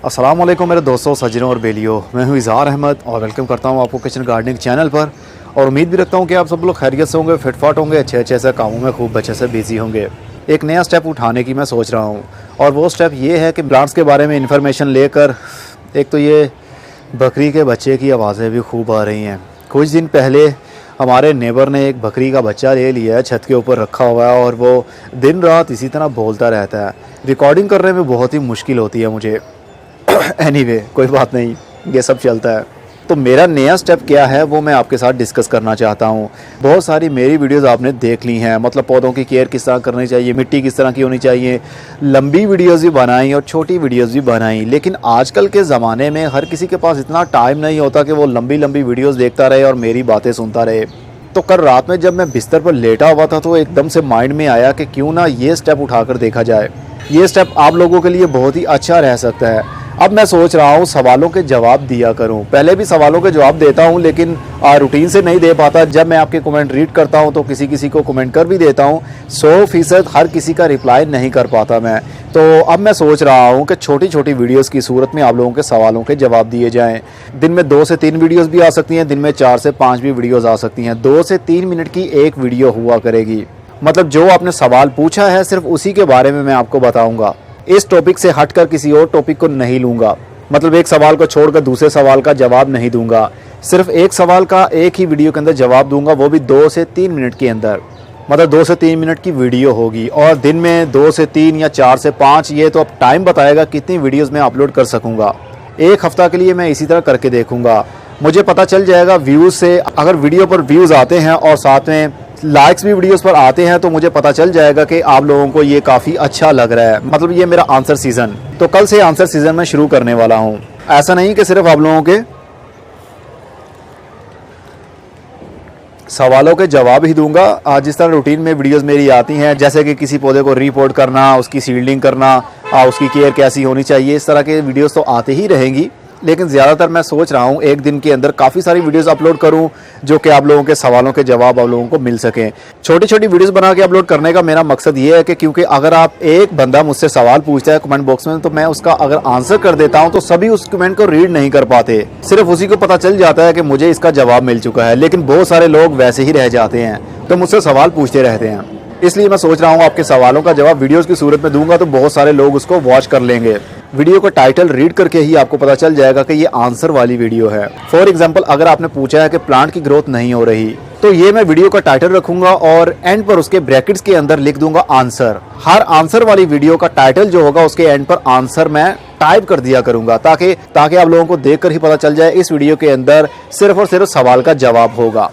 अस्सलाम वालेकुम मेरे दोस्तों, सज्जनों और बेलियों। मैं हूं इज़हार अहमद और वेलकम करता हूं आपको किचन गार्डनिंग चैनल पर। और उम्मीद भी रखता हूं कि आप सब लोग खैरियत से होंगे, फिटफाट होंगे, अच्छे अच्छे से कामों में खूब अच्छे से बिजी होंगे। एक नया स्टेप उठाने की मैं सोच रहा हूं और वो स्टेप ये है कि प्लांट्स के बारे में इन्फॉर्मेशन लेकर। एक तो ये बकरी के बच्चे की आवाज़ें भी खूब आ रही हैं। कुछ दिन पहले हमारे नेबर ने एक बकरी का बच्चा ले लिया है, छत के ऊपर रखा हुआ है और वो दिन रात इसी तरह बोलता रहता है। रिकॉर्डिंग करने में बहुत ही मुश्किल होती है मुझे। एनीवे, कोई बात नहीं, ये सब चलता है। तो मेरा नया स्टेप क्या है वो मैं आपके साथ डिस्कस करना चाहता हूँ। बहुत सारी मेरी वीडियोस आपने देख ली हैं, मतलब पौधों की केयर किस तरह करनी चाहिए, मिट्टी किस तरह की होनी चाहिए। लंबी वीडियोस भी बनाई और छोटी वीडियोस भी बनाई, लेकिन आजकल के ज़माने में हर किसी के पास इतना टाइम नहीं होता कि वो लंबी लंबी वीडियोज़ देखता रहे और मेरी बातें सुनता रहे। तो कल रात में जब मैं बिस्तर पर लेटा हुआ था तो एकदम से माइंड में आया कि क्यों ना ये स्टेप उठाकर देखा जाए। ये स्टेप आप लोगों के लिए बहुत ही अच्छा रह सकता है। अब मैं सोच रहा हूँ सवालों के जवाब दिया करूँ। पहले भी सवालों के जवाब देता हूँ, लेकिन रूटीन से नहीं दे पाता। जब मैं आपके कमेंट रीड करता हूँ तो किसी किसी को कमेंट कर भी देता हूँ। 100% हर किसी का रिप्लाई नहीं कर पाता मैं। तो अब मैं सोच रहा हूँ कि छोटी छोटी वीडियोस की सूरत में आप लोगों के सवालों के जवाब दिए जाएँ। दिन में 2 से 3 वीडियोज़ भी आ सकती हैं, दिन में 4 से 5 भी वीडियोज़ आ सकती हैं। 2 से 3 मिनट की एक वीडियो हुआ करेगी। मतलब जो आपने सवाल पूछा है सिर्फ उसी के बारे में मैं आपको बताऊँगा। इस टॉपिक से हटकर किसी और टॉपिक को नहीं लूँगा। मतलब एक सवाल को छोड़कर दूसरे सवाल का जवाब नहीं दूंगा। सिर्फ एक सवाल का एक ही वीडियो के अंदर जवाब दूंगा, वो भी 2 से 3 मिनट के अंदर। मतलब 2 से 3 मिनट की वीडियो होगी और दिन में 2 से 3 या 4 से 5, ये तो अब टाइम बताएगा कितनी वीडियोज़ मैं अपलोड कर सकूँगा। एक हफ़्ता के लिए मैं इसी तरह करके देखूँगा। मुझे पता चल जाएगा व्यूज़ से। अगर वीडियो पर व्यूज़ आते हैं और साथ में लाइक्स भी वीडियोस पर आते हैं तो मुझे पता चल जाएगा कि आप लोगों को ये काफ़ी अच्छा लग रहा है। मतलब ये मेरा आंसर सीज़न। तो कल से आंसर सीज़न मैं शुरू करने वाला हूँ। ऐसा नहीं कि सिर्फ आप लोगों के सवालों के जवाब ही दूंगा। आज जिस तरह रूटीन में वीडियोस मेरी आती हैं, जैसे कि किसी पौधे को रिपोर्ट करना, उसकी सीडलिंग करना, उसकी केयर कैसी होनी चाहिए, इस तरह के वीडियोस तो आते ही रहेंगी। लेकिन ज़्यादातर मैं सोच रहा हूँ एक दिन के अंदर काफ़ी सारी वीडियोस अपलोड करूँ जो कि आप लोगों के सवालों के जवाब आप लोगों को मिल सकें। छोटी छोटी वीडियोस बना के अपलोड करने का मेरा मकसद ये है कि क्योंकि अगर आप एक बंदा मुझसे सवाल पूछता है कमेंट बॉक्स में, तो मैं उसका अगर आंसर कर देता हूँ तो सभी उस कमेंट को रीड नहीं कर पाते। सिर्फ उसी को पता चल जाता है कि मुझे इसका जवाब मिल चुका है, लेकिन बहुत सारे लोग वैसे ही रह जाते हैं तो मुझसे सवाल पूछते रहते हैं। इसलिए मैं सोच रहा हूँ आपके सवालों का जवाब वीडियोस की सूरत में दूंगा तो बहुत सारे लोग उसको वॉच कर लेंगे। वीडियो का टाइटल रीड करके ही आपको पता चल जाएगा कि ये आंसर वाली वीडियो है। फॉर एग्जांपल, अगर आपने पूछा है कि प्लांट की ग्रोथ नहीं हो रही, तो ये मैं वीडियो का टाइटल रखूंगा और एंड पर उसके ब्रैकेट्स के अंदर लिख दूंगा आंसर। हर आंसर वाली वीडियो का टाइटल जो होगा उसके एंड पर आंसर मैं टाइप कर दिया करूंगा, ताकि आप लोगों को देखकर ही पता चल जाए इस वीडियो के अंदर सिर्फ और सिर्फ सवाल का जवाब होगा।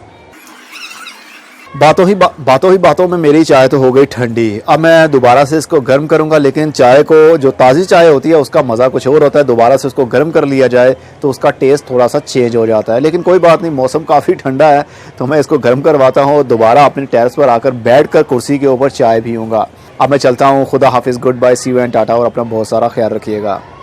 बातों में मेरी चाय तो हो गई ठंडी। अब मैं दोबारा से इसको गर्म करूंगा, लेकिन चाय को, जो ताज़ी चाय होती है उसका मज़ा कुछ और होता है। दोबारा से उसको गर्म कर लिया जाए तो उसका टेस्ट थोड़ा सा चेंज हो जाता है। लेकिन कोई बात नहीं, मौसम काफ़ी ठंडा है तो मैं इसको गर्म करवाता हूँ और दोबारा अपने टेरेस पर आकर बैठकर कुर्सी के ऊपर चाय पीऊँगा। अब मैं चलता हूँ। खुदा हाफिज़, good bye, see you and tata, और अपना बहुत सारा ख्याल रखिएगा।